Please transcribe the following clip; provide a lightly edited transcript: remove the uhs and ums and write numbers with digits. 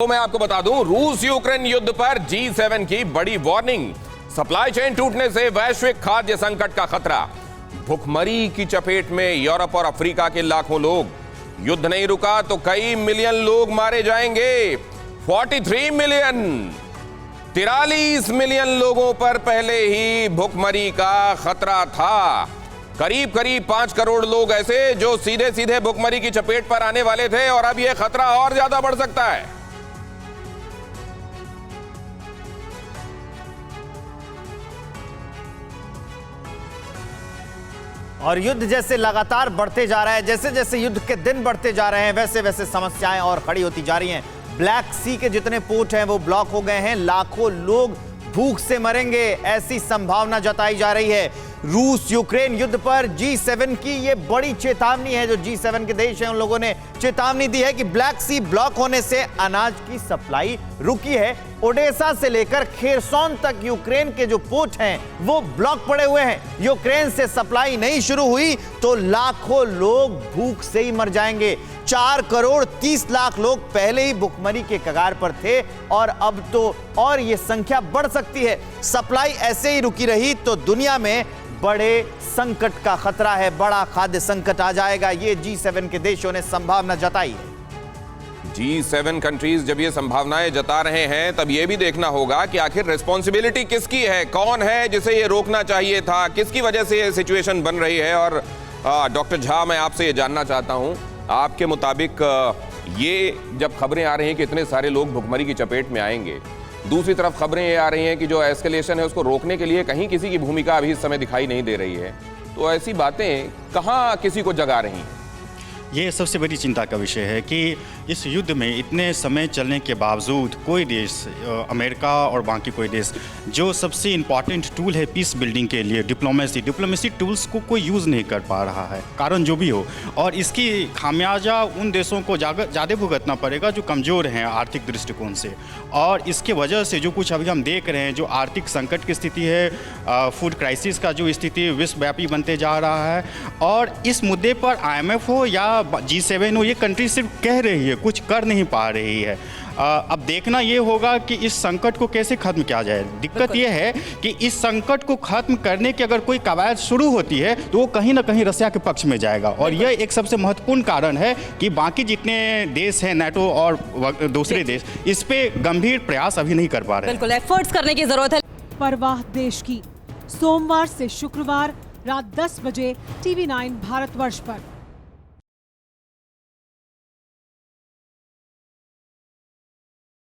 तो मैं आपको बता दूं, रूस यूक्रेन युद्ध पर G7 की बड़ी वार्निंग। सप्लाई चेन टूटने से वैश्विक खाद्य संकट का खतरा। भुखमरी की चपेट में यूरोप और अफ्रीका के लाखों लोग। युद्ध नहीं रुका तो कई मिलियन लोग मारे जाएंगे। 43 मिलियन 43 मिलियन लोगों पर पहले ही भुखमरी का खतरा था। करीब 5 करोड़ लोग ऐसे जो सीधे सीधे भुखमरी की चपेट पर आने वाले थे, और अब यह खतरा और ज्यादा बढ़ सकता है। और युद्ध जैसे लगातार बढ़ते जा रहा है, जैसे जैसे युद्ध के दिन बढ़ते जा रहे हैं, वैसे वैसे समस्याएं और खड़ी होती जा रही हैं। ब्लैक सी के जितने पोर्ट हैं वो ब्लॉक हो गए हैं। लाखों लोग भूख से मरेंगे, ऐसी संभावना जताई जा रही है। रूस यूक्रेन युद्ध पर G7 की ये बड़ी चेतावनी है। जो G7 के देश हैं उन लोगों ने चेतावनी दी है कि ब्लैक सी ब्लॉक होने से अनाज की सप्लाई रुकी है। ओडेसा से लेकर खेरसौन तक यूक्रेन के जो पोर्ट हैं वो ब्लॉक पड़े हुए हैं। यूक्रेन से सप्लाई नहीं शुरू हुई तो लाखों लोग भूख से ही मर जाएंगे। 4 करोड़ 30 लाख लोग पहले ही भुखमरी के कगार पर थे, और अब तो और ये संख्या बढ़ सकती है। सप्लाई ऐसे ही रुकी रही तो दुनिया में बड़े संकट का खतरा है, बड़ा खाद्य संकट आ जाएगा। ये G7 के देशों ने संभावना जताई है। G7 कंट्रीज जब ये संभावनाएं जता रहे हैं, तब ये भी देखना होगा कि आखिर रिस्पॉन्सिबिलिटी किसकी है, कौन है जिसे ये रोकना चाहिए था, किसकी वजह से ये सिचुएशन बन रही है। और डॉक्टर झा, मैं आपसे ये जानना चाहता हूं, आपके मुताबिक ये जब खबरें आ रही हैं कि इतने सारे लोग भुखमरी की चपेट में आएंगे, दूसरी तरफ खबरें ये आ रही हैं कि जो एस्केलेशन है उसको रोकने के लिए कहीं किसी की भूमिका अभी इस समय दिखाई नहीं दे रही है, तो ऐसी बातें कहाँ किसी को जगा रही हैं? ये सबसे बड़ी चिंता का विषय है कि इस युद्ध में इतने समय चलने के बावजूद कोई देश, अमेरिका और बाकी कोई देश, जो सबसे इम्पॉर्टेंट टूल है पीस बिल्डिंग के लिए, डिप्लोमेसी टूल्स को कोई यूज़ नहीं कर पा रहा है, कारण जो भी हो। और इसकी खामियाजा उन देशों को ज़्यादा भुगतना पड़ेगा जो कमज़ोर हैं आर्थिक दृष्टिकोण से। और इसके वजह से जो कुछ अभी हम देख रहे हैं, जो आर्थिक संकट की स्थिति है, फूड क्राइसिस का जो स्थिति विश्वव्यापी बनते जा रहा है, और इस मुद्दे पर IMF हो या G7 हो, ये कंट्री सिर्फ कह रही है, कुछ कर नहीं पा रही है। अब देखना ये होगा कि इस संकट को कैसे खत्म किया जाए। दिक्कत ये है कि इस संकट को खत्म करने की अगर कोई कवायद शुरू होती है तो वो कहीं ना कहीं रसिया के पक्ष में जाएगा, और यह एक सबसे महत्वपूर्ण कारण है कि बाकी जितने देश हैं, NATO और दूसरे देश, इस पे गंभीर प्रयास अभी नहीं कर पा रहे। बिल्कुल एफर्ट्स करने की जरूरत है। परवाह देश की, सोमवार से शुक्रवार रात 10 बजे TV9 भारतवर्ष पर।